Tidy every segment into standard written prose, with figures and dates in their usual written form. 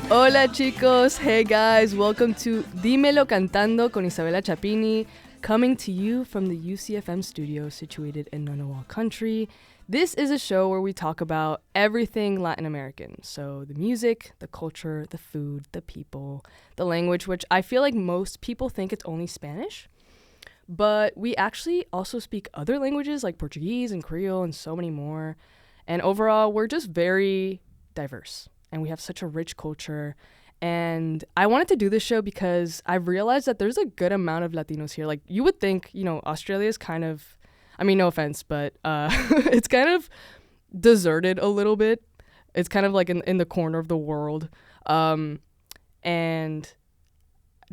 Hola chicos, hey guys, welcome to Dímelo Cantando con Isabella Chapini, coming to you from the UCFM studio situated in Ngunnawal country. This is a show where we talk about everything Latin American. So the music, the culture, the food, the people, the language, which I feel like most people think it's only Spanish. But we actually also speak other languages like Portuguese and Creole and so many more. And overall, we're just very diverse. And we have such a rich culture. And I wanted to do this show because I've realized that there's a good amount of Latinos here. Like, you would think, Australia is kind of, I mean, no offense, but it's kind of deserted a little bit. It's kind of like in the corner of the world. And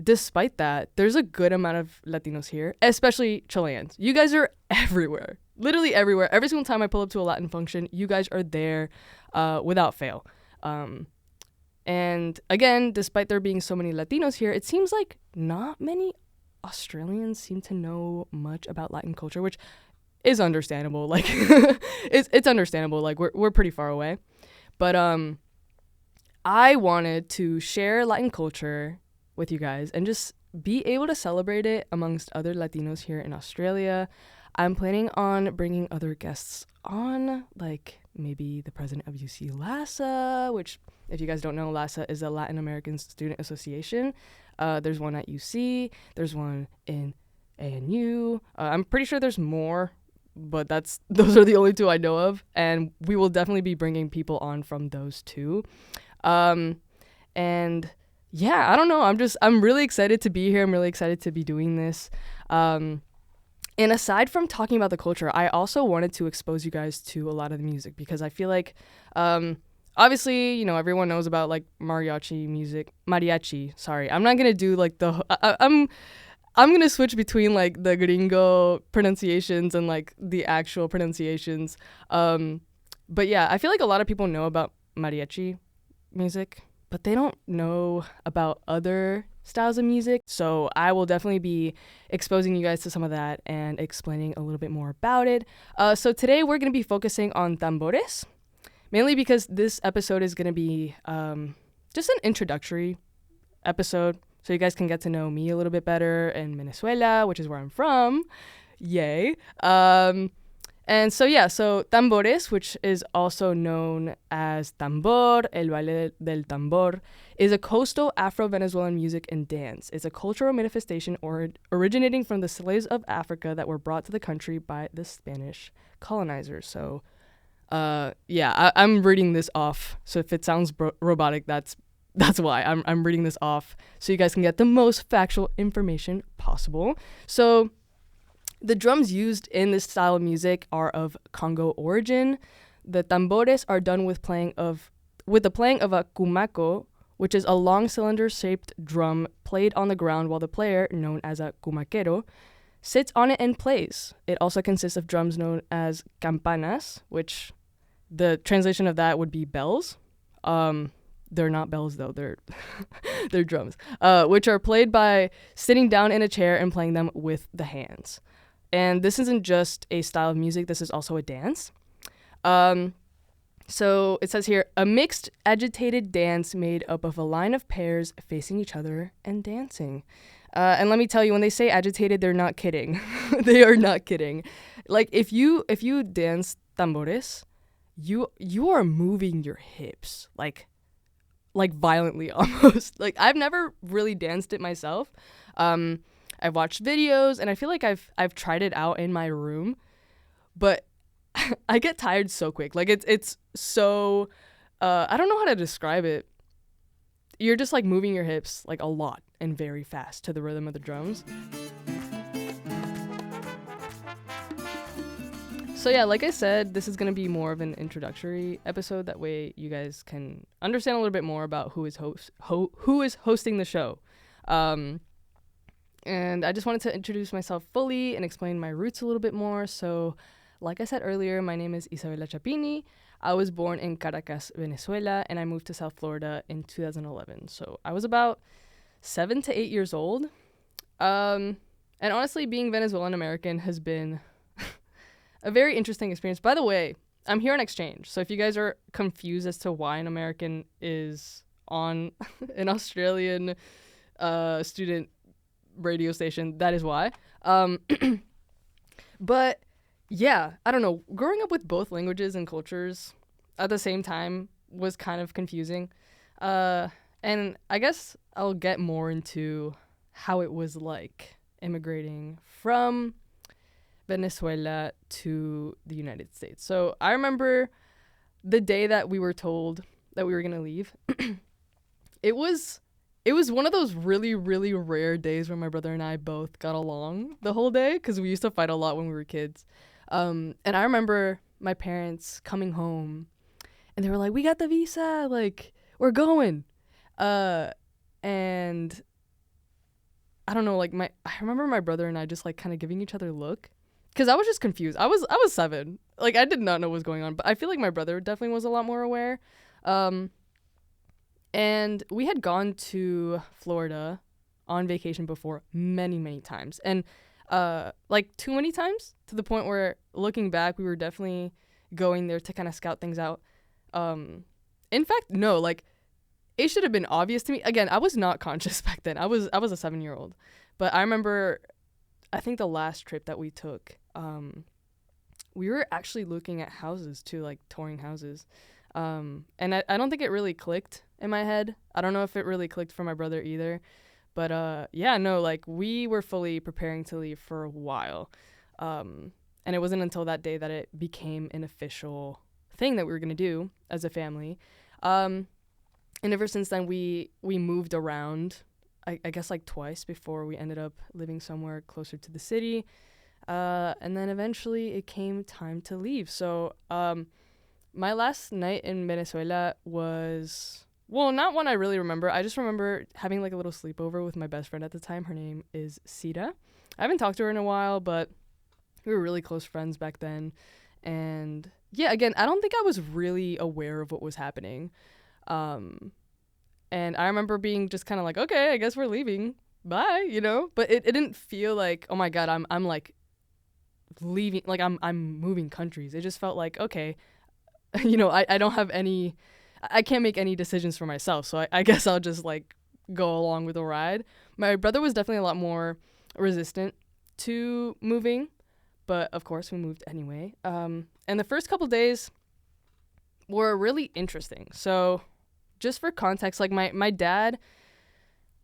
despite that, there's a good amount of Latinos here, especially Chileans. You guys are everywhere, literally everywhere. Every single time I pull up to a Latin function, you guys are there without fail. And again, despite there being so many Latinos here, it seems like not many Australians seem to know much about Latin culture, which is understandable. Like, it's understandable. Like, we're pretty far away. But I wanted to share Latin culture with you guys and just be able to celebrate it amongst other Latinos here in Australia. I'm planning on bringing other guests on, like maybe the president of UC LASA, which, if you guys don't know, LASA is a Latin American Student Association. There's one at UC. There's one in ANU. I'm pretty sure there's more, but those are the only two I know of. And we will definitely be bringing people on from those two. And yeah, I don't know. I'm really excited to be here. I'm really excited to be doing this. And aside from talking about the culture, I also wanted to expose you guys to a lot of the music because I feel like, obviously, everyone knows about like mariachi. Sorry, I'm not gonna do like I'm gonna switch between like the gringo pronunciations and like the actual pronunciations. But yeah, I feel like a lot of people know about mariachi music, but they don't know about other styles of music. So I will definitely be exposing you guys to some of that and explaining a little bit more about it. So today we're going to be focusing on tambores, mainly because this episode is going to be just an introductory episode, so you guys can get to know me a little bit better in Venezuela, which is where I'm from. Yay. And so tambores, which is also known as tambor, el baile del tambor, is a coastal Afro-Venezuelan music and dance. It's a cultural manifestation originating from the slaves of Africa that were brought to the country by the Spanish colonizers. So, I'm reading this off. So if it sounds robotic, that's why I'm reading this off, so you guys can get the most factual information possible. So the drums used in this style of music are of Congo origin. The tambores are done with the playing of a cumaco, which is a long cylinder-shaped drum played on the ground while the player, known as a cumaquero, sits on it and plays. It also consists of drums known as campanas, which the translation of that would be bells. They're not bells though, they're drums, which are played by sitting down in a chair and playing them with the hands. And this isn't just a style of music, this is also a dance. So it says here, a mixed agitated dance made up of a line of pairs facing each other and dancing. And let me tell you, when they say agitated, they're not kidding. They are not kidding. Like, if you dance tambores, you are moving your hips, like violently almost. Like, I've never really danced it myself. I've watched videos and I feel like I've tried it out in my room, but I get tired so quick. Like, it's so I don't know how to describe it. You're just like moving your hips like a lot and very fast to the rhythm of the drums. So yeah, like I said, this is going to be more of an introductory episode. That way you guys can understand a little bit more about who is hosting the show. And I just wanted to introduce myself fully and explain my roots a little bit more. So, like I said earlier, my name is Isabella Chapini. I was born in Caracas, Venezuela, and I moved to South Florida in 2011. So I was about 7 to 8 years old. And honestly, being Venezuelan American has been a very interesting experience. By the way, I'm here on exchange. So if you guys are confused as to why an American is on an Australian student radio station. That is why. But yeah, I don't know. Growing up with both languages and cultures at the same time was kind of confusing. And I guess I'll get more into how it was like immigrating from Venezuela to the United States. So I remember the day that we were told that we were going to leave. It was one of those really, really rare days where my brother and I both got along the whole day because we used to fight a lot when we were kids. And I remember my parents coming home and they were like, "We got the visa, like we're going." And I don't know, like I remember my brother and I just like kind of giving each other a look because I was just confused. I was 7, like I did not know what was going on, but I feel like my brother definitely was a lot more aware. And we had gone to Florida on vacation before many, many times. And like too many times to the point where looking back, we were definitely going there to kind of scout things out. In fact, no, like it should have been obvious to me. Again, I was not conscious back then. I was a 7-year-old. But I remember, I think the last trip that we took, we were actually looking at houses too, like touring houses. And I don't think it really clicked in my head. I don't know if it really clicked for my brother either. But yeah, no, like we were fully preparing to leave for a while. And it wasn't until that day that it became an official thing that we were going to do as a family. And ever since then, we moved around, I guess like twice before we ended up living somewhere closer to the city. And then eventually it came time to leave. So my last night in Venezuela was, well, not one I really remember. I just remember having like a little sleepover with my best friend at the time. Her name is Sita. I haven't talked to her in a while, but we were really close friends back then. And yeah, again, I don't think I was really aware of what was happening. And I remember being just kind of like, okay, I guess we're leaving. Bye, you know? But it didn't feel like, oh my God, I'm like leaving, like I'm moving countries. It just felt like, okay, you know, I don't have any, I can't make any decisions for myself. So I guess I'll just like go along with the ride. My brother was definitely a lot more resistant to moving, but of course we moved anyway. And the first couple days were really interesting. So just for context, like my dad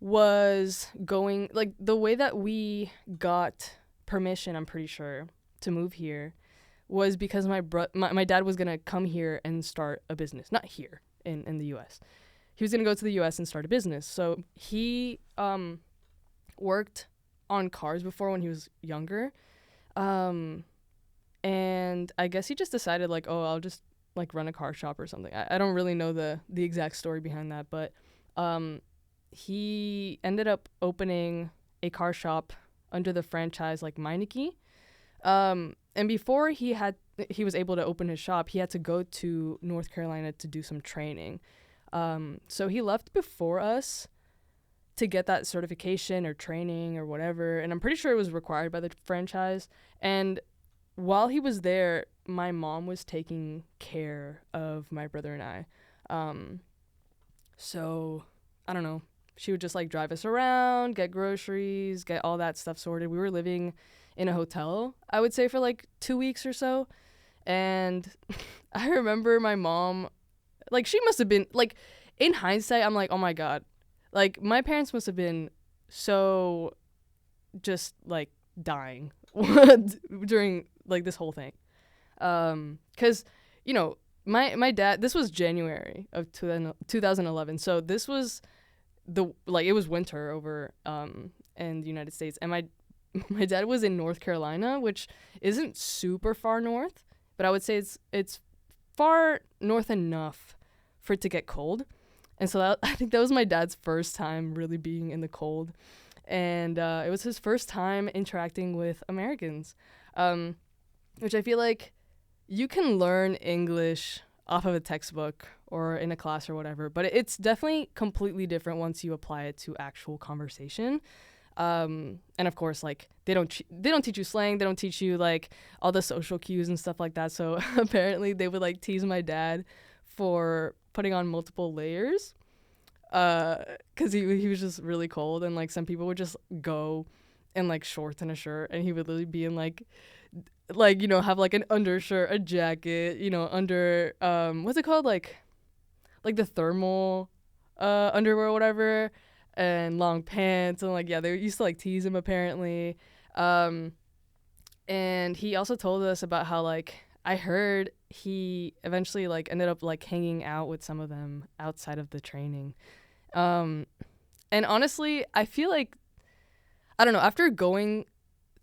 was going, like the way that we got permission, I'm pretty sure, to move here was because my dad was going to come here and start a business. Not here in the U.S. He was going to go to the U.S. and start a business. So he worked on cars before when he was younger. And I guess he just decided like, oh, I'll just like run a car shop or something. I don't really know the exact story behind that, but he ended up opening a car shop under the franchise like Meineke. And before he was able to open his shop, he had to go to North Carolina to do some training. So he left before us to get that certification or training or whatever. And I'm pretty sure it was required by the franchise. And while he was there, my mom was taking care of my brother and I. So I don't know. She would just like drive us around, get groceries, get all that stuff sorted. We were living in a hotel, I would say, for like 2 weeks or so. And I remember my mom, like she must have been, like in hindsight, I'm like, oh my God. Like my parents must have been so just like dying during like this whole thing. 'Cause, you know, my dad, this was January of 2011. So this was it was winter over in the United States, and my dad was in North Carolina, which isn't super far north, but I would say it's far north enough for it to get cold. And so I think that was my dad's first time really being in the cold, and it was his first time interacting with Americans, which I feel like you can learn English off of a textbook or in a class or whatever, but it's definitely completely different once you apply it to actual conversation. And of course, like they don't teach you slang, they don't teach you like all the social cues and stuff like that. So apparently they would like tease my dad for putting on multiple layers. Cause he was just really cold, and like some people would just go in like shorts and a shirt, and he would literally be in like, you know, have like an undershirt, a jacket, you know, under what's it called, like the thermal underwear or whatever, and long pants, and like, yeah, they used to like tease him apparently. um and he also told us about how, like, I heard he eventually like ended up like hanging out with some of them outside of the training. um and honestly, I feel like, I don't know, after going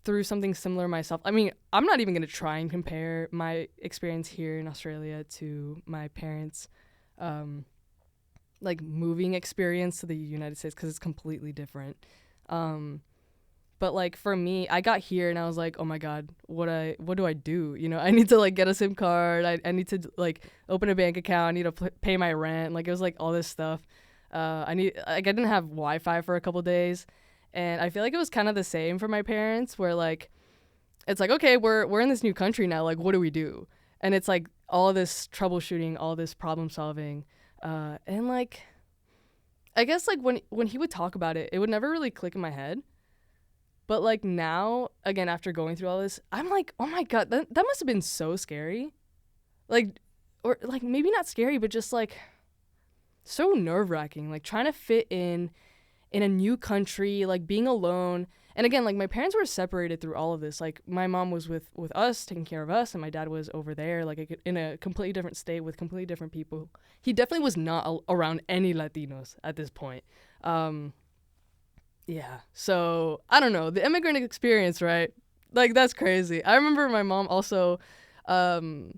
through something similar myself, I mean, I'm not even going to try and compare my experience here in Australia to my parents' um like moving experience to the United States, because it's completely different. Um, but like for me, I got here and I was like, oh my god, what do I do? You know, I need to like get a SIM card. I need to like open a bank account. I need to pay my rent. Like it was like all this stuff. I didn't have Wi-Fi for a couple days, and I feel like it was kind of the same for my parents, where like it's like, okay, we're in this new country now. Like what do we do? And it's like all this troubleshooting, all this problem solving. And like, I guess like when he would talk about it, it would never really click in my head. But like now, again, after going through all this, I'm like, oh my god, that must have been so scary. Like, or like maybe not scary, but just like so nerve wracking. Like trying to fit in a new country, like being alone. And again, like my parents were separated through all of this. Like my mom was with us, taking care of us, and my dad was over there, like in a completely different state with completely different people. He definitely was not around any Latinos at this point. Yeah. So I don't know, the immigrant experience, right? Like that's crazy. I remember my mom also. Um,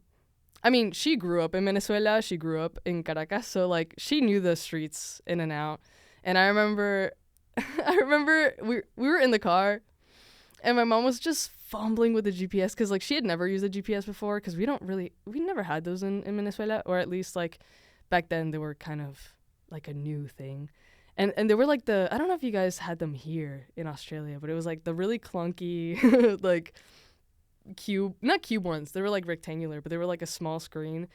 I mean, she grew up in Venezuela. She grew up in Caracas, so like she knew the streets in and out. And I remember, I remember we were in the car, and my mom was just fumbling with the GPS, because like she had never used a GPS before, because we never had those in Venezuela, or at least like back then they were kind of like a new thing. And they were like I don't know if you guys had them here in Australia, but it was like the really clunky like not cube ones. They were like rectangular, but they were like a small screen,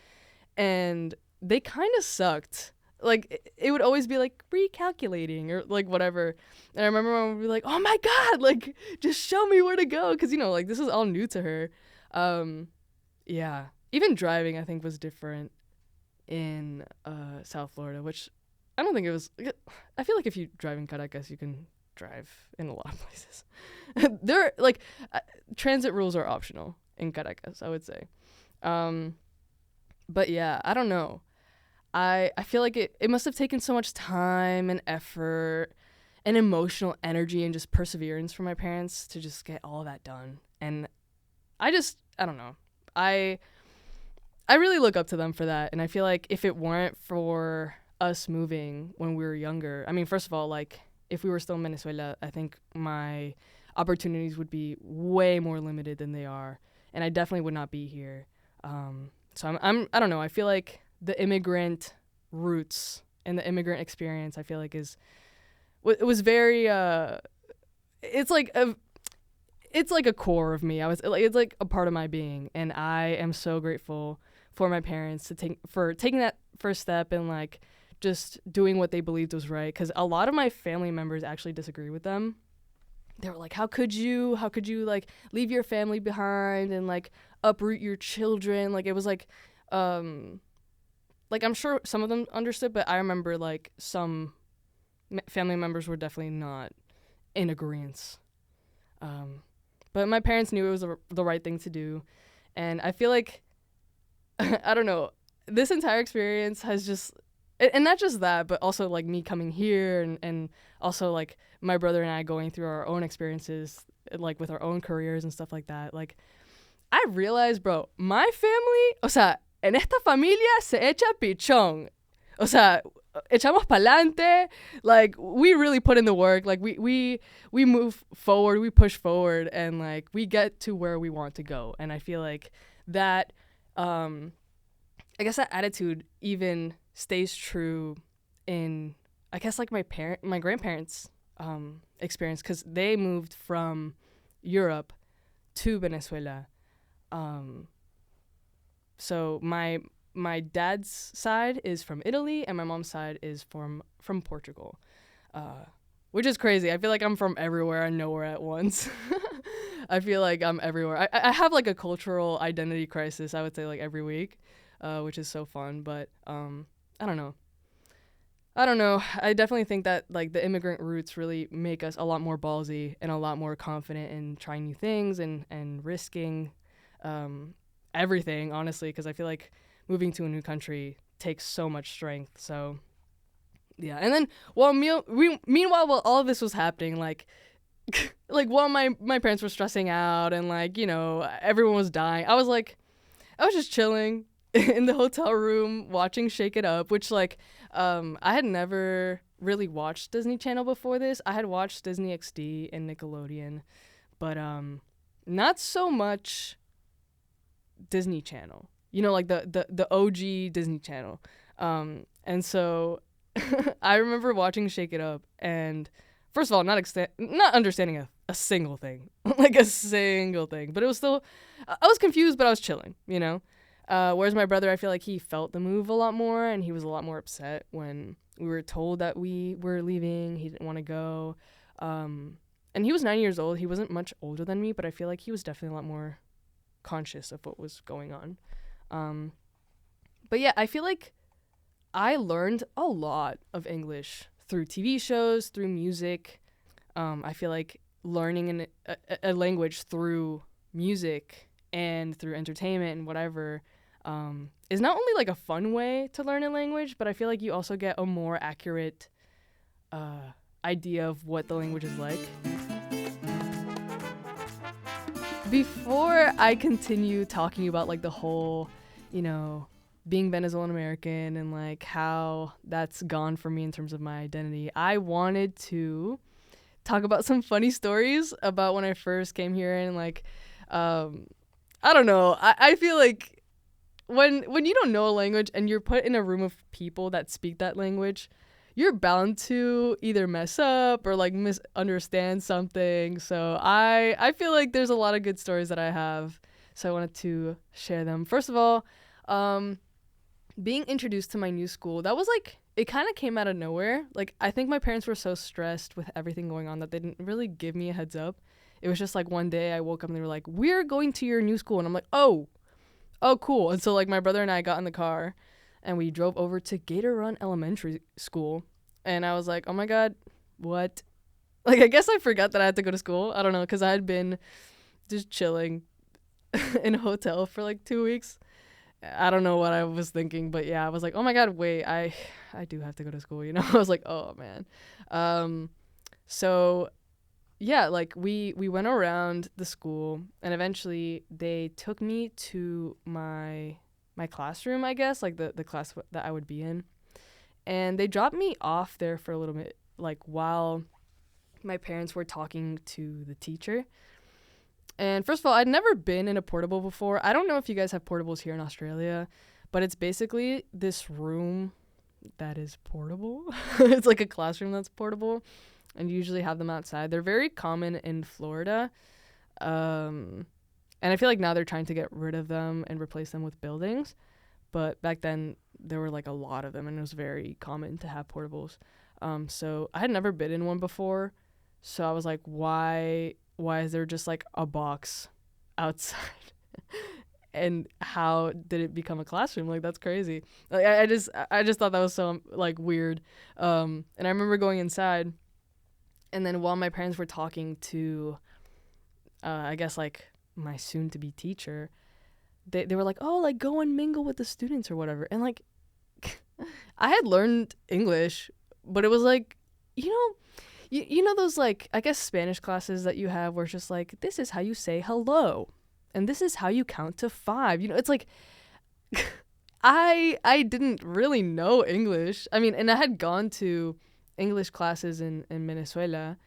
and they kind of sucked. Like it would always be like recalculating or like whatever. And I remember my mom would be like, "Oh my god, like just show me where to go," because you know, like this is all new to her. Yeah, even driving I think was different in South Florida, which I don't think it was. I feel like if you drive in Caracas, you can drive in a lot of places. There, like, transit rules are optional in Caracas, I would say. But yeah, I don't know. I feel like it must have taken so much time and effort and emotional energy and just perseverance from my parents to just get all of that done. And I don't know. I really look up to them for that. And I feel like if it weren't for us moving when we were younger, I mean, first of all, like if we were still in Venezuela, I think my opportunities would be way more limited than they are, and I definitely would not be here. So I don't know. I feel like the immigrant roots and the immigrant experience, I feel like it was very it's like a core of me. It's like a part of my being, and I am so grateful for my parents for taking that first step and like just doing what they believed was right, because a lot of my family members actually disagree with them. They were like, how could you like leave your family behind and like uproot your children? Like it was like I'm sure some of them understood, but I remember like some family members were definitely not in agreement. But my parents knew it was the right thing to do, and I feel like I don't know, this entire experience has just, and not just that, but also like me coming here, and also like my brother and I going through our own experiences, like with our own careers and stuff like that. Like I realized, bro, my family, o sea, en esta familia se echa pichón. O sea, echamos pa'lante. Like we really put in the work. Like we move forward, we push forward, and like we get to where we want to go. And I feel like that I guess that attitude even stays true in, I guess, like my grandparents' experience, because they moved from Europe to Venezuela. So my my dad's side is from Italy and my mom's side is from Portugal, which is crazy. I feel like I'm from everywhere and nowhere at once. I feel like I'm everywhere. I have like a cultural identity crisis, I would say, like every week, which is so fun. But I don't know. I don't know. I definitely think that like the immigrant roots really make us a lot more ballsy and a lot more confident in trying new things and risking everything, honestly, because I feel like moving to a new country takes so much strength. So yeah. And then meanwhile, while all of this was happening, like like while my parents were stressing out and like, you know, everyone was dying, I was just chilling in the hotel room watching Shake It Up, which like I had never really watched Disney Channel before this. I had watched Disney XD and Nickelodeon, but not so much Disney Channel. You know, like the OG Disney Channel. And so I remember watching Shake It Up and first of all not understanding a single thing. Like a single thing. But it was still I was confused, but I was chilling, you know? Whereas my brother, I feel like he felt the move a lot more and he was a lot more upset when we were told that we were leaving. He didn't want to go. And he was 9 years old. He wasn't much older than me, but I feel like he was definitely a lot more conscious of what was going on. But yeah, I feel like I learned a lot of English through TV shows, through music. I feel like learning a language through music and through entertainment and whatever is not only like a fun way to learn a language, but I feel like you also get a more accurate idea of what the language is like. Before I continue talking about like the whole, you know, being Venezuelan American and like how that's gone for me in terms of my identity, I wanted to talk about some funny stories about when I first came here and like I don't know. I feel like when you don't know a language and you're put in a room of people that speak that language, you're bound to either mess up or like misunderstand something. So I feel like there's a lot of good stories that I have. So I wanted to share them. First of all, being introduced to my new school, that was like, it kind of came out of nowhere. Like, I think my parents were so stressed with everything going on that they didn't really give me a heads up. It was just like one day I woke up and they were like, we're going to your new school. And I'm like, oh, cool. And so like my brother and I got in the car and we drove over to Gator Run Elementary School. And I was like, oh my God, what? Like, I guess I forgot that I had to go to school. I don't know, because I had been just chilling in a hotel for like 2 weeks. I don't know what I was thinking, but yeah, I was like, oh my God, wait, I do have to go to school, you know? I was like, oh man. So yeah, like we went around the school and eventually they took me to my classroom, I guess, like the class that I would be in. And they dropped me off there for a little bit, like while my parents were talking to the teacher. And first of all, I'd never been in a portable before. I don't know if you guys have portables here in Australia, but it's basically this room that is portable. It's like a classroom that's portable, and you usually have them outside. They're very common in Florida. And I feel like now they're trying to get rid of them and replace them with buildings. But back then, there were like a lot of them, and it was very common to have portables. So I had never been in one before. So I was like, why is there just like a box outside? And how did it become a classroom? Like, that's crazy. Like, I just thought that was so like weird. And I remember going inside, and then while my parents were talking to, I guess like my soon-to-be teacher, they were like, oh, like go and mingle with the students or whatever. And like, I had learned English, but it was like, you know those like, I guess Spanish classes that you have where it's just like, this is how you say hello. And this is how you count to 5. You know, it's like, I didn't really know English. I mean, and I had gone to English classes in Venezuela,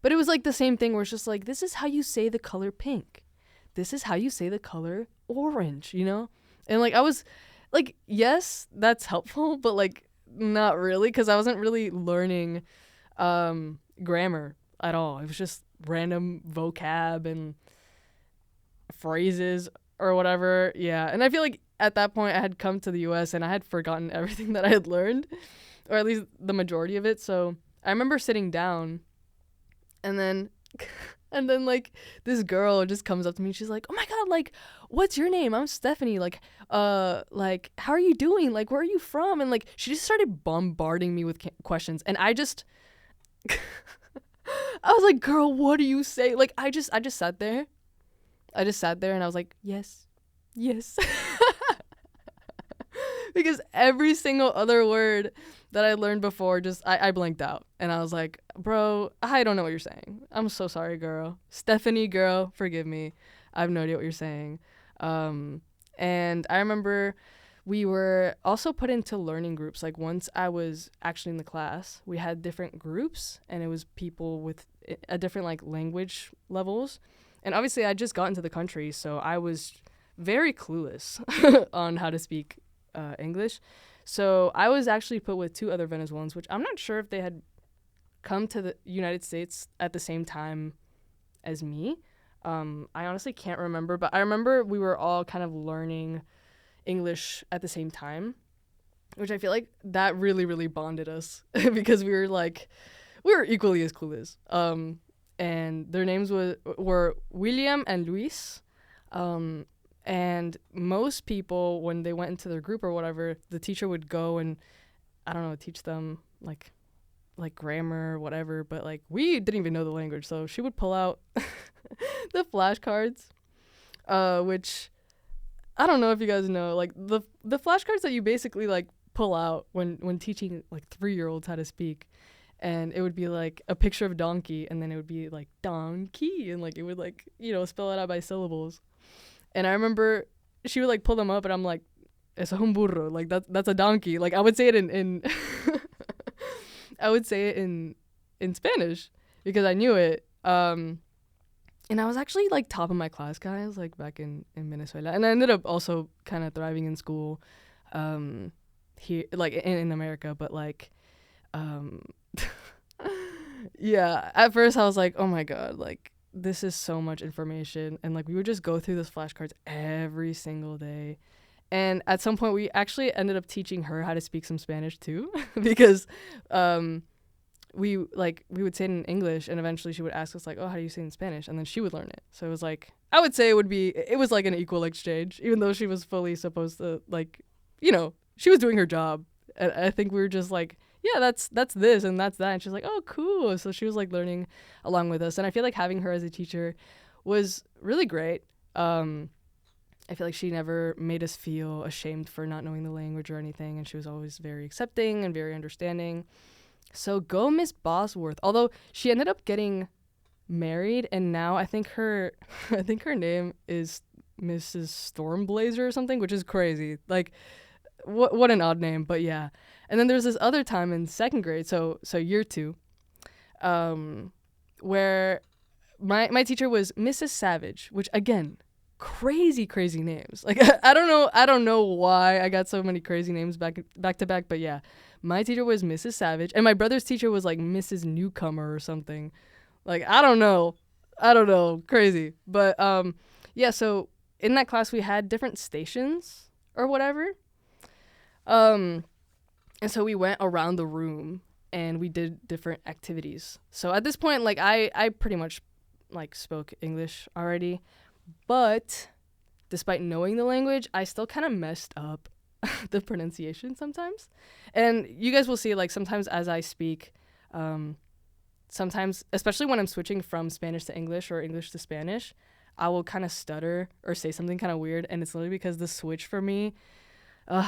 but it was like the same thing where it's just like, this is how you say the color pink. This is how you say the color orange, you know? And like, I was like, yes, that's helpful, but like not really, because I wasn't really learning grammar at all. It was just random vocab and phrases or whatever. Yeah. And I feel like at that point I had come to the US and I had forgotten everything that I had learned, or at least the majority of it. So I remember sitting down, and then and then like this girl just comes up to me. She's like, "Oh my god, like what's your name? I'm Stephanie. Like how are you doing? Like where are you from?" And like she just started bombarding me with questions, and I just I was like, "Girl, what do you say?" Like I just sat there. I just sat there and I was like, "Yes. Yes." Because every single other word that I learned before, just I blanked out. And I was like, "Bro, I don't know what you're saying. I'm so sorry, girl. Stephanie, girl, forgive me. I have no idea what you're saying." And I remember we were also put into learning groups. Like once I was actually in the class, we had different groups, and it was people with a different like language levels. And obviously I just got into the country, so I was very clueless on how to speak English. So I was actually put with two other Venezuelans, which I'm not sure if they had come to the United States at the same time as me. I honestly can't remember, but I remember we were all kind of learning English at the same time, which I feel like that really, really bonded us because we were equally as clueless. And their names were William and Luis. And most people, when they went into their group or whatever, the teacher would go and, I don't know, teach them like grammar or whatever. But like we didn't even know the language, so she would pull out the flashcards, which I don't know if you guys know, like the flashcards that you basically like pull out when teaching like 3-year-olds how to speak. And it would be like a picture of a donkey, and then it would be like donkey, and like it would like, spell it out by syllables. And I remember she would like pull them up, and I'm like, "Es un burro," like that's a donkey. Like I would say it in I would say it in Spanish because I knew it. And I was actually like top of my class, guys, like back in Venezuela, and I ended up also kind of thriving in school, here like in America, but like, yeah. At first, I was like, "Oh my god, like." This is so much information, and like we would just go through those flashcards every single day. And at some point we actually ended up teaching her how to speak some Spanish too because we would say it in English, and eventually she would ask us like, "Oh, how do you say it in Spanish?" And then she would learn it. So it was like, I would say it was like an equal exchange, even though she was fully supposed to like, she was doing her job. And I think we were just like, "Yeah, that's this and that's that." And she's like, "Oh, cool." So she was like learning along with us. And I feel like having her as a teacher was really great. I feel like she never made us feel ashamed for not knowing the language or anything. And she was always very accepting and very understanding. So go Miss Bosworth. Although she ended up getting married, and now I think her name is Mrs. Stormblazer or something, which is crazy. Like, what an odd name, but yeah. And then there's this other time in second grade, so year 2, where my teacher was Mrs. Savage, which again, crazy names. Like I don't know why I got so many crazy names back to back, but yeah, my teacher was Mrs. Savage, and my brother's teacher was like Mrs. Newcomer or something. Like I don't know, crazy. But yeah. So in that class we had different stations or whatever. And so we went around the room and we did different activities. So at this point, like I pretty much like spoke English already, but despite knowing the language, I still kind of messed up the pronunciation sometimes. And you guys will see, like sometimes as I speak, sometimes, especially when I'm switching from Spanish to English or English to Spanish, I will kind of stutter or say something kind of weird, and it's literally because the switch for me,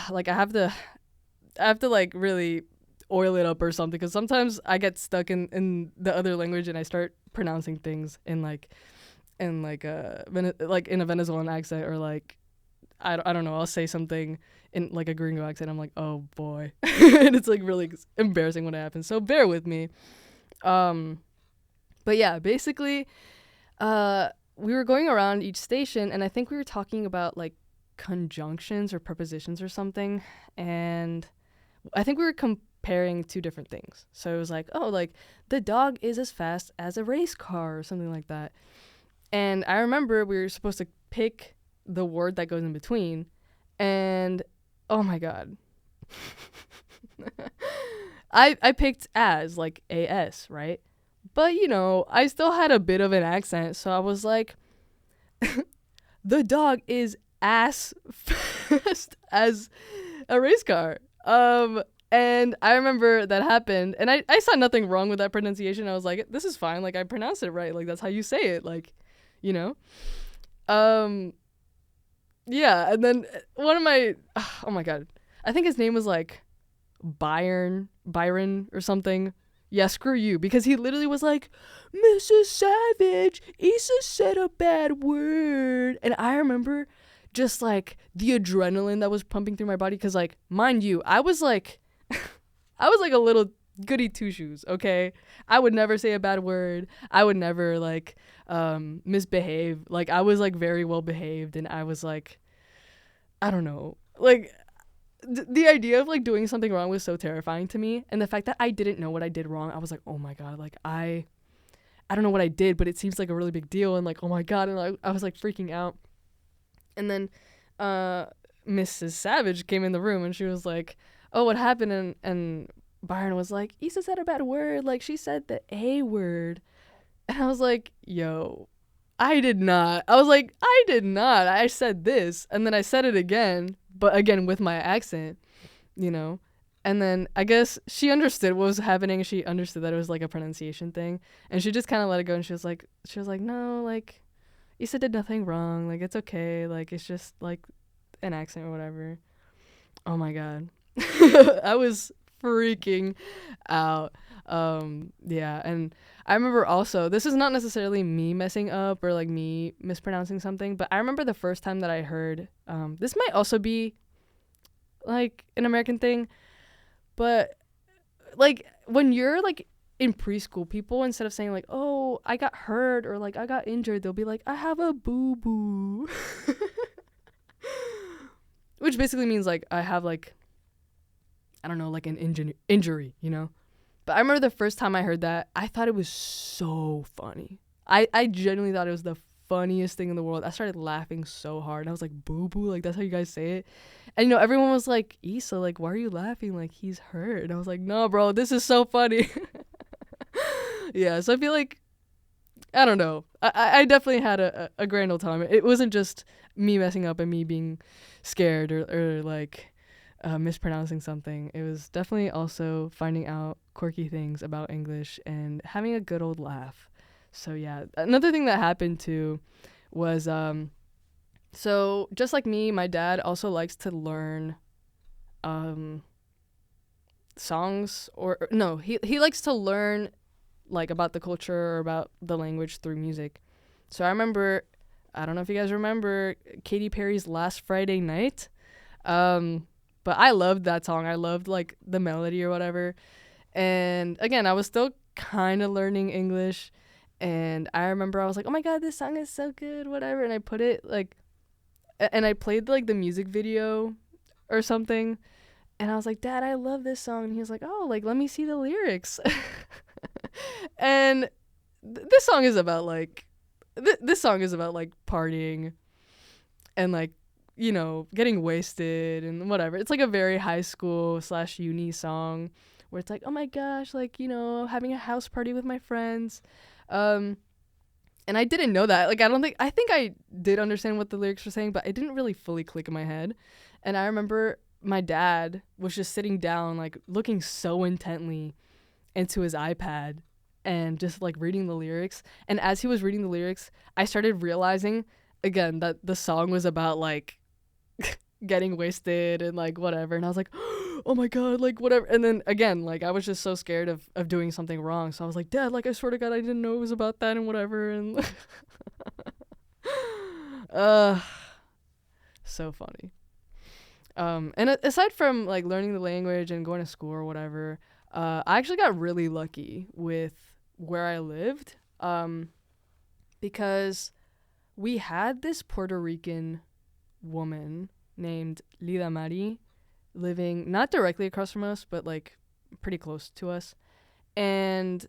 like I have to like really oil it up or something, because sometimes I get stuck in the other language and I start pronouncing things in a Venezuelan accent, or like I don't know, I'll say something in like a gringo accent. I'm like, oh boy. And it's like really embarrassing when it happens, so bear with me. But yeah, basically we were going around each station, and I think we were talking about like conjunctions or prepositions or something, and I think we were comparing two different things. So it was like, oh, like the dog is as fast as a race car or something like that. And I remember we were supposed to pick the word that goes in between, And oh my god. I picked as like AS, right? But you know, I still had a bit of an accent, so I was like, the dog is ass fast as a race car. And I remember that happened, and I saw nothing wrong with that pronunciation. I was like, this is fine. Like, I pronounced it right. Like, that's how you say it. Like, you know? Um, yeah. And then one of my, oh my God. I think his name was like Byron or something. Yeah, screw you. Because he literally was like, Mrs. Savage, Issa said a bad word. And I remember just like the adrenaline that was pumping through my body. Because, like, mind you, I was like, I was like a little goody two shoes, okay? I would never say a bad word. I would never like misbehave. Like, I was like very well behaved, and I was like, I don't know. Like, the idea of like doing something wrong was so terrifying to me, and the fact that I didn't know what I did wrong, I was like, oh my god, like I don't know what I did, but it seems like a really big deal, and like, oh my god, and I was like freaking out. And then Mrs. Savage came in the room, and she was like, oh, what happened? And Byron was like, Issa said a bad word, like she said the A word. And I was like, yo, I did not. I was like, I did not. I said this. And then I said it again, but again with my accent, you know? And then I guess she understood what was happening. She understood that it was like a pronunciation thing. And she just kind of let it go. And she was like, no, like, Issa did nothing wrong. Like, it's okay. Like, it's just like an accent or whatever. Oh my God. I was freaking out. Yeah. And I remember also, this is not necessarily me messing up or like me mispronouncing something, but I remember the first time that I heard, this might also be like an American thing, but like when you're like in preschool, people, instead of saying like, oh, I got hurt or like I got injured, they'll be like, I have a boo boo. Which basically means like I have like, I don't know, like an injury, you know? But I remember the first time I heard that, I thought it was so funny. I genuinely thought it was the funniest thing in the world. I started laughing so hard. And I was like, boo boo, like that's how you guys say it? And you know, everyone was like, Issa, like, why are you laughing? Like, he's hurt. And I was like, no, bro, this is so funny. Yeah, so I feel like, I don't know. I definitely had a grand old time. It wasn't just me messing up and me being scared or like mispronouncing something. It was definitely also finding out quirky things about English and having a good old laugh. So yeah, another thing that happened too was so just like me, my dad also likes to learn songs, or no, he likes to learn like about the culture or about the language through music. So I remember, I don't know if you guys remember Katy Perry's Last Friday Night. But I loved that song. I loved like the melody or whatever. And again, I was still kind of learning English, and I remember I was like, oh my god, this song is so good, whatever. And I put it like, and I played like the music video or something, and I was like, Dad, I love this song. And he was like, oh, like let me see the lyrics. And this song is about like this song is about like partying and like, you know, getting wasted and whatever. It's like a very high school / uni song where it's like, oh my gosh, like, you know, having a house party with my friends. And I didn't know that. Like, I think I did understand what the lyrics were saying, but it didn't really fully click in my head. And I remember my dad was just sitting down, like looking so intently into his iPad and just like reading the lyrics. And as he was reading the lyrics, I started realizing again that the song was about like getting wasted and like whatever. And I was like, oh my god, like whatever. And then again, like I was just so scared of doing something wrong, so I was like, Dad, like I swear to god, I didn't know it was about that and whatever. And uh so funny. And aside from like learning the language and going to school or whatever, I actually got really lucky with where I lived, because we had this Puerto Rican woman named Lida Mari living not directly across from us, but like pretty close to us. And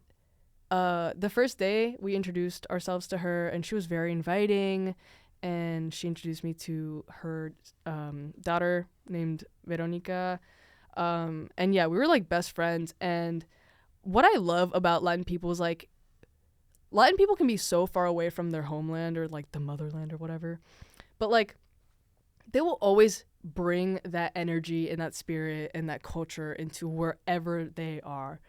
the first day we introduced ourselves to her, and she was very inviting, and she introduced me to her daughter named Veronica. And yeah, we were like best friends. And what I love about Latin people is like Latin people can be so far away from their homeland or like the motherland or whatever, but like they will always bring that energy and that spirit and that culture into wherever they are.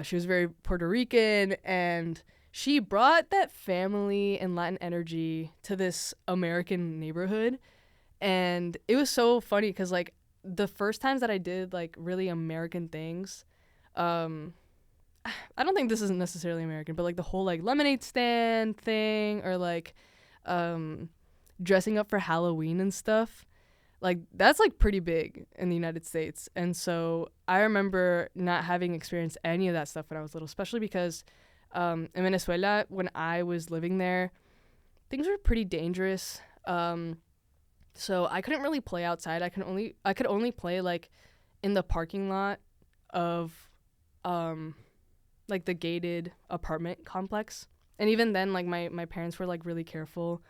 She was very Puerto Rican, and she brought that family and Latin energy to this American neighborhood. And it was so funny because like the first times that I did like really American things, um, I don't think this isn't necessarily American, but like the whole like lemonade stand thing or like um, dressing up for Halloween and stuff, like that's like pretty big in the United States. And so I remember not having experienced any of that stuff when I was little, especially because in Venezuela, when I was living there, things were pretty dangerous. So I couldn't really play outside. I could only play like in the parking lot of like the gated apartment complex. And even then, like my parents were like really careful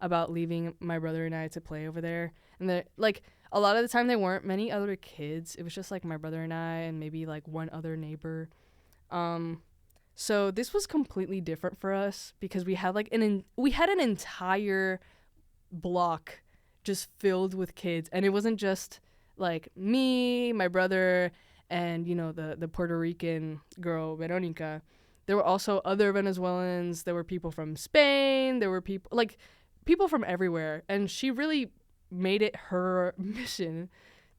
about leaving my brother and I to play over there. And like a lot of the time there weren't many other kids. It was just like my brother and I and maybe like one other neighbor. So this was completely different for us because we had like we had an entire block just filled with kids, and it wasn't just like me, my brother, and you know the Puerto Rican girl Veronica. There were also other Venezuelans. There were people from Spain. There were people from everywhere, and she really made it her mission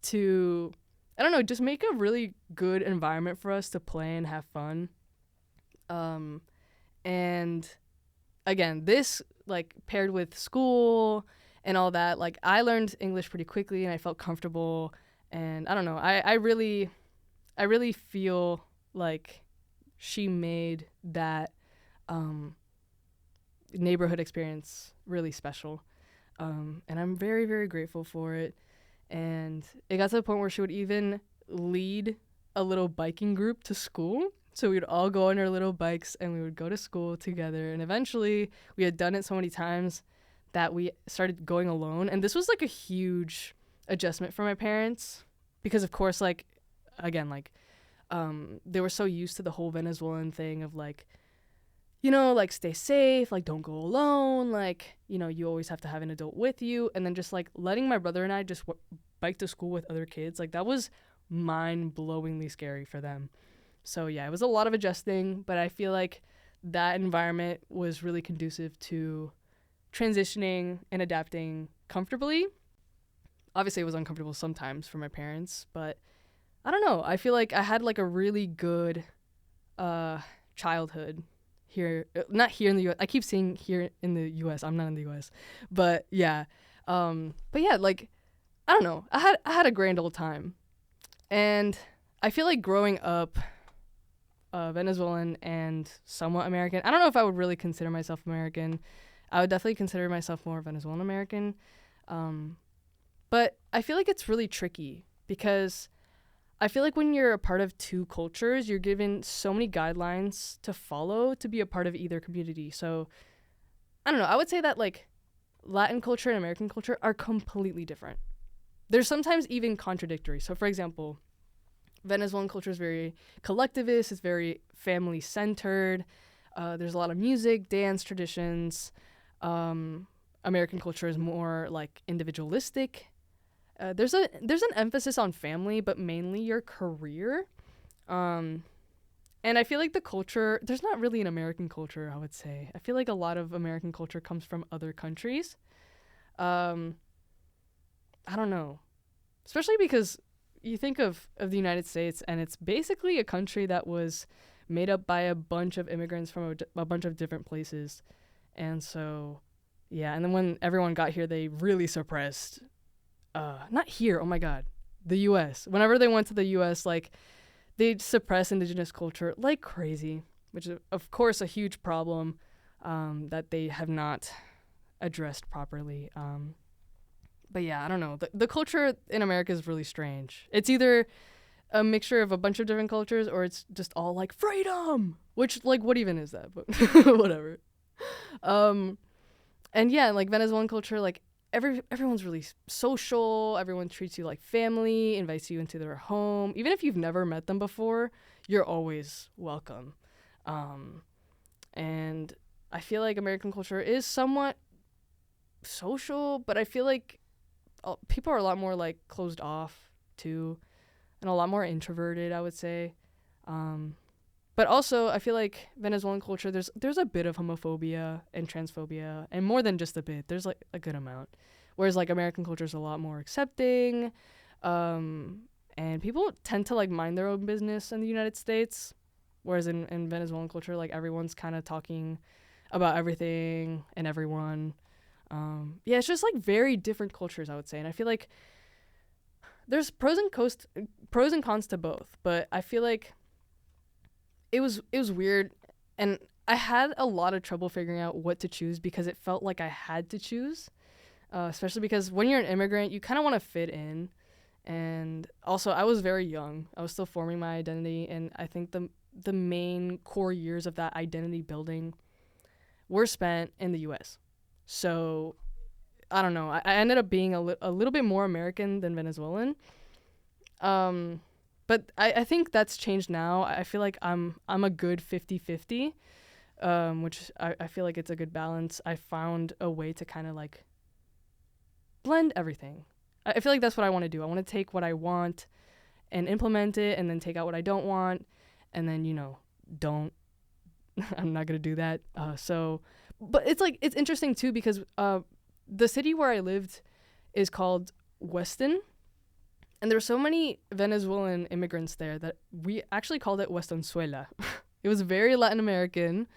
to, I don't know, just make a really good environment for us to play and have fun. And again, this like paired with school and all that, like I learned English pretty quickly and I felt comfortable. And I don't know, I really feel like she made that neighborhood experience really special. And I'm very, very grateful for it. And it got to the point where she would even lead a little biking group to school. So we would all go on our little bikes and we would go to school together. And eventually we had done it so many times that we started going alone. And this was like a huge adjustment for my parents because, of course, like, again, like, they were so used to the whole Venezuelan thing of like, you know, like stay safe, like don't go alone, like, you know, you always have to have an adult with you. And then just like letting my brother and I just bike to school with other kids, like that was mind-blowingly scary for them. So yeah, it was a lot of adjusting, but I feel like that environment was really conducive to transitioning and adapting comfortably. Obviously, it was uncomfortable sometimes for my parents, but I don't know. I feel like I had like a really good childhood here, not here in the U.S. I keep saying here in the U.S. I'm not in the U.S. But yeah. But yeah, like, I don't know. I had a grand old time. And I feel like growing up Venezuelan and somewhat American, I don't know if I would really consider myself American. I would definitely consider myself more Venezuelan American. But I feel like it's really tricky because I feel like when you're a part of two cultures, you're given so many guidelines to follow to be a part of either community. So, I don't know. I would say that, like, Latin culture and American culture are completely different. They're sometimes even contradictory. So, for example, Venezuelan culture is very collectivist. It's very family-centered. There's a lot of music, dance traditions. American culture is more, like, individualistic. There's an emphasis on family, but mainly your career. And I feel like the culture, there's not really an American culture, I would say. I feel like a lot of American culture comes from other countries. I don't know. Especially because you think of the United States, and it's basically a country that was made up by a bunch of immigrants from a bunch of different places. And so, yeah. And then when everyone got here, they really suppressed not here, oh my god, the U.S. Whenever they went to the U.S., like, they'd suppress indigenous culture like crazy, which is, of course, a huge problem that they have not addressed properly. But yeah, I don't know. The culture in America is really strange. It's either a mixture of a bunch of different cultures or it's just all like freedom, which, like, what even is that? But whatever. And yeah, like Venezuelan culture, like everyone's really social. Everyone treats you like family, invites you into their home. Even if you've never met them before, you're always welcome. Um, and I feel like American culture is somewhat social, but I feel like people are a lot more like closed off too, and a lot more introverted, I would say. Um, but also, I feel like Venezuelan culture, there's a bit of homophobia and transphobia, and more than just a bit. There's like a good amount. Whereas like American culture is a lot more accepting, um, and people tend to like mind their own business in the United States. Whereas in Venezuelan culture, like everyone's kind of talking about everything and everyone. Yeah, it's just like very different cultures, I would say, and I feel like there's pros and cons to both. But I feel like it was weird, and I had a lot of trouble figuring out what to choose because it felt like I had to choose, especially because when you're an immigrant, you kind of want to fit in, and also I was very young. I was still forming my identity, and I think the main core years of that identity building were spent in the U.S. So I don't know. I ended up being a little bit more American than Venezuelan. Um, but I think that's changed now. I feel like I'm a good 50-50, which I feel like it's a good balance. I found a way to kind of like blend everything. I feel like that's what I want to do. I want to take what I want and implement it, and then take out what I don't want, and then don't. I'm not gonna do that. But it's interesting too because the city where I lived is called Weston, and there were so many Venezuelan immigrants there that we actually called it Westonzuela. It was very Latin American,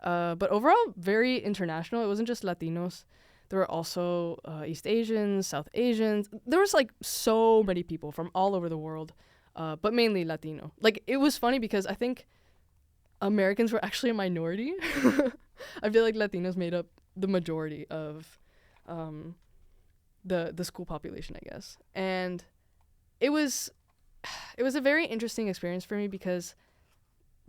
but overall very international. It wasn't just Latinos. There were also East Asians, South Asians. There was like so many people from all over the world, but mainly Latino. Like it was funny because I think Americans were actually a minority. I feel like Latinos made up the majority of the school population, I guess. And it was a very interesting experience for me because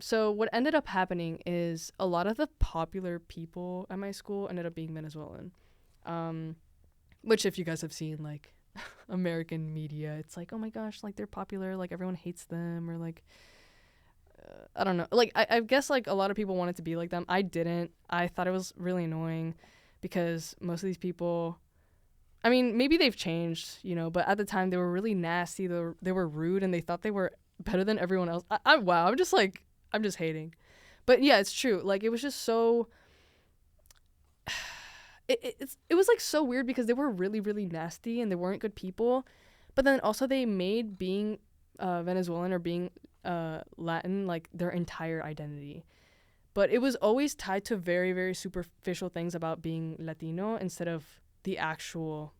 so what ended up happening is a lot of the popular people at my school ended up being Venezuelan. Which if you guys have seen like American media, it's like, oh my gosh, like they're popular, like everyone hates them, or like I don't know. Like I guess like a lot of people wanted to be like them. I didn't. I thought it was really annoying because most of these people, I mean, maybe they've changed, but at the time they were really nasty. They were rude, and they thought they were better than everyone else. Wow, I'm just hating. But yeah, it's true. Like it was just so it was like so weird because they were really really nasty and they weren't good people, but then also they made being Venezuelan or being Latin like their entire identity. But it was always tied to very very superficial things about being Latino instead of the actual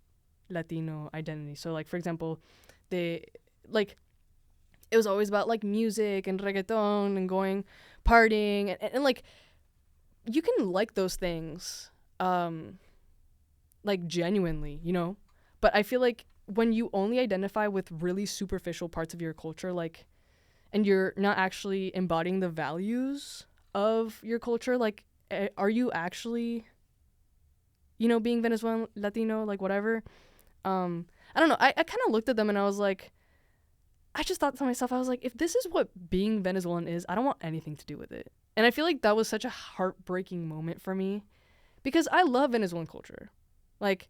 Latino identity. So like for example, they like it was always about like music and reggaeton and going partying and like you can like those things like genuinely, but I feel like when you only identify with really superficial parts of your culture, like, and you're not actually embodying the values of your culture, like are you actually being Venezuelan, Latino, like whatever. I don't know, I kind of looked at them and I was like, I just thought to myself, I was like, if this is what being Venezuelan is, I don't want anything to do with it. And I feel like that was such a heartbreaking moment for me because I love Venezuelan culture. Like,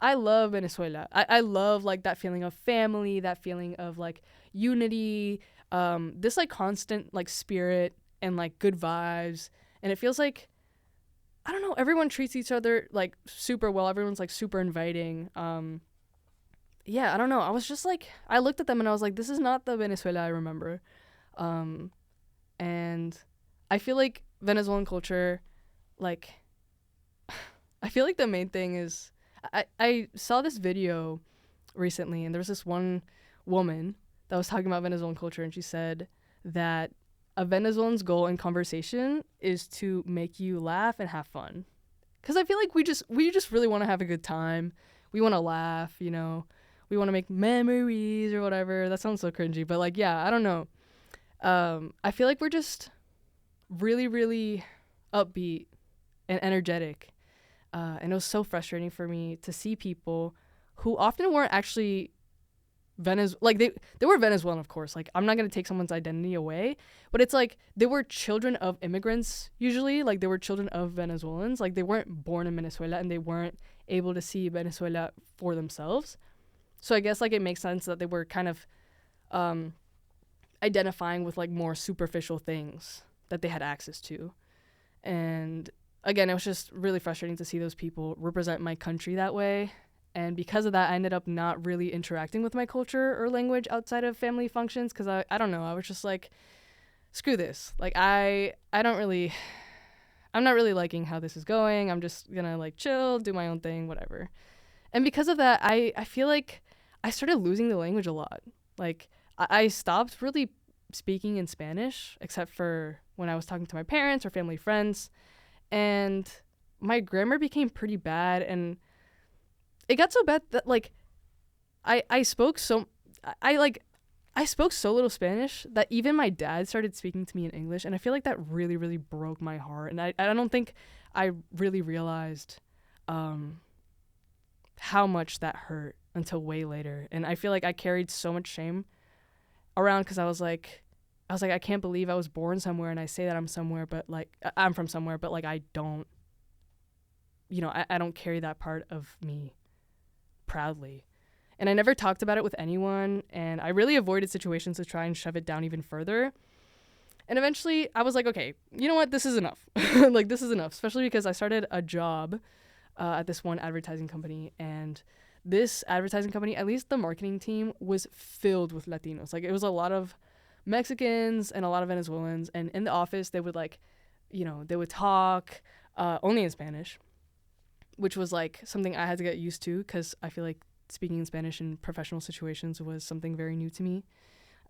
I love Venezuela. I love, like, that feeling of family, that feeling of, like, unity, this, like, constant, like, spirit and, like, good vibes. And it feels like, I don't know, everyone treats each other, like, super well. Everyone's, like, super inviting. Yeah, I don't know. I was just, like, I looked at them and I was like, this is not the Venezuela I remember. And I feel like Venezuelan culture, like, I feel like the main thing is I saw this video recently and there was this one woman that was talking about Venezuelan culture and she said that a Venezuelan's goal in conversation is to make you laugh and have fun. Because I feel like we just really want to have a good time. We want to laugh, we want to make memories or whatever. That sounds so cringy, but like, yeah, I don't know. I feel like we're just really, really upbeat and energetic. And it was so frustrating for me to see people who often weren't actually they were Venezuelan, of course. Like, I'm not gonna take someone's identity away, but it's like they were children of immigrants usually. Like, they were children of Venezuelans. Like, they weren't born in Venezuela and they weren't able to see Venezuela for themselves. So I guess like it makes sense that they were kind of identifying with like more superficial things that they had access to. And again, it was just really frustrating to see those people represent my country that way. And because of that, I ended up not really interacting with my culture or language outside of family functions because I don't know, I was just like, screw this. Like, I'm not really liking how this is going. I'm just gonna like chill, do my own thing, whatever. And because of that, I feel like I started losing the language a lot. Like, I stopped really speaking in Spanish except for when I was talking to my parents or family friends. And my grammar became pretty bad, and it got so bad that like I spoke so little Spanish that even my dad started speaking to me in English, and I feel like that really, really broke my heart. And I don't think I really realized how much that hurt until way later. And I feel like I carried so much shame around because I was like, I can't believe I was born somewhere and I say that I'm somewhere, but like I'm from somewhere, but like I don't, I don't carry that part of me proudly. And I never talked about it with anyone, and I really avoided situations to try and shove it down even further. And eventually I was like, okay, you know what? This is enough. Like, this is enough, especially because I started a job at this one advertising company, and this advertising company, at least the marketing team, was filled with Latinos. Like, it was a lot of Mexicans and a lot of Venezuelans, and in the office they would they would talk only in Spanish, which was like something I had to get used to because I feel like speaking in Spanish in professional situations was something very new to me.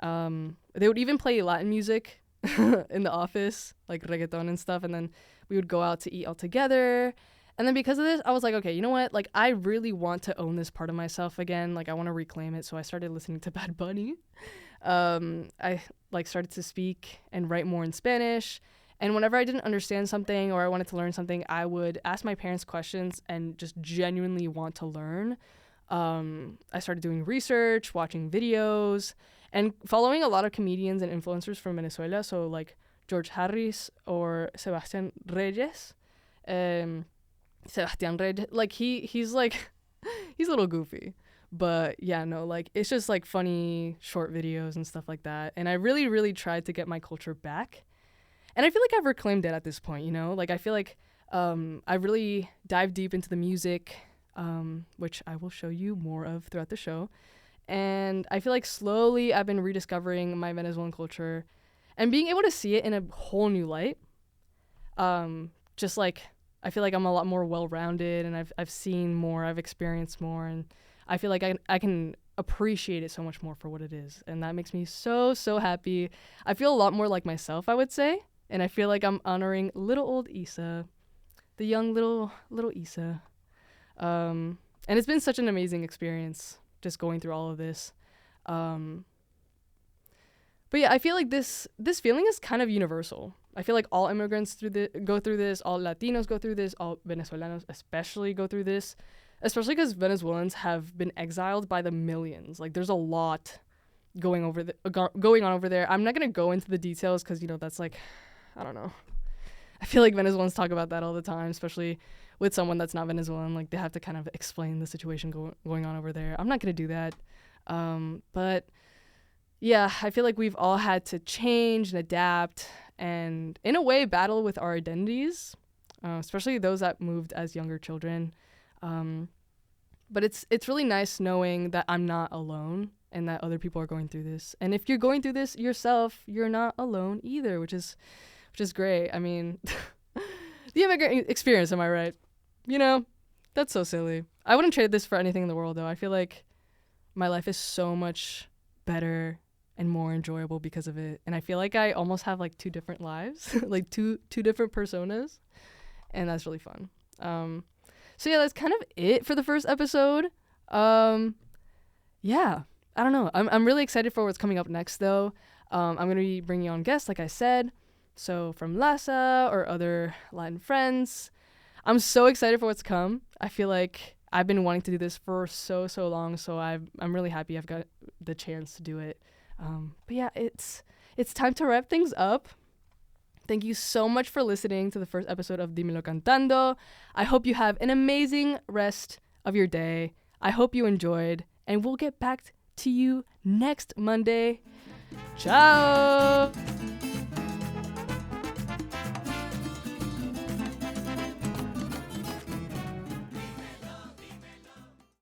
They would even play Latin music in the office, like reggaeton and stuff, and then we would go out to eat all together. And then because of this, I was like, okay, you know what? Like, I really want to own this part of myself again. Like, I want to reclaim it. So I started listening to Bad Bunny. I like started to speak and write more in Spanish. And whenever I didn't understand something or I wanted to learn something, I would ask my parents questions and just genuinely want to learn. I started doing research, watching videos, and following a lot of comedians and influencers from Venezuela. So like George Harris or Sebastian Reyes. Sebastian Reyes, like he's like, he's a little goofy. But yeah, no, like it's just like funny short videos and stuff like that. And I really, really tried to get my culture back. And I feel like I've reclaimed it at this point, Like, I feel like I really dived deep into the music, which I will show you more of throughout the show. And I feel like slowly I've been rediscovering my Venezuelan culture and being able to see it in a whole new light. Just like, I feel like I'm a lot more well-rounded, and I've seen more, I've experienced more, and I feel like I can appreciate it so much more for what it is. And that makes me so, so happy. I feel a lot more like myself, I would say. And I feel like I'm honoring little old Issa, the young little Issa. And it's been such an amazing experience just going through all of this. But yeah, I feel like this feeling is kind of universal. I feel like all immigrants go through this, all Latinos go through this, all Venezolanos especially go through this, especially because Venezuelans have been exiled by the millions. Like, there's a lot going on over there. I'm not going to go into the details because, that's like, I don't know. I feel like Venezuelans talk about that all the time, especially with someone that's not Venezuelan. Like, they have to kind of explain the situation going on over there. I'm not going to do that. But yeah, I feel like we've all had to change and adapt and, in a way, battle with our identities, especially those that moved as younger children. But it's really nice knowing that I'm not alone and that other people are going through this. And if you're going through this yourself, you're not alone either, which is great. I mean, the immigrant experience, am I right? That's so silly. I wouldn't trade this for anything in the world, though. I feel like my life is so much better and more enjoyable because of it. And I feel like I almost have like two different lives, like two different personas. And that's really fun. So yeah, that's kind of it for the first episode. Yeah, I don't know. I'm really excited for what's coming up next, though. I'm going to be bringing on guests, like I said. So from LASA or other Latin friends. I'm so excited for what's to come. I feel like I've been wanting to do this for so long, so I'm really happy I've got the chance to do it. But yeah, it's time to wrap things up. Thank you so much for listening to the first episode of Dímelo Cantando. I hope you have an amazing rest of your day. I hope you enjoyed, and we'll get back to you next Monday. Ciao!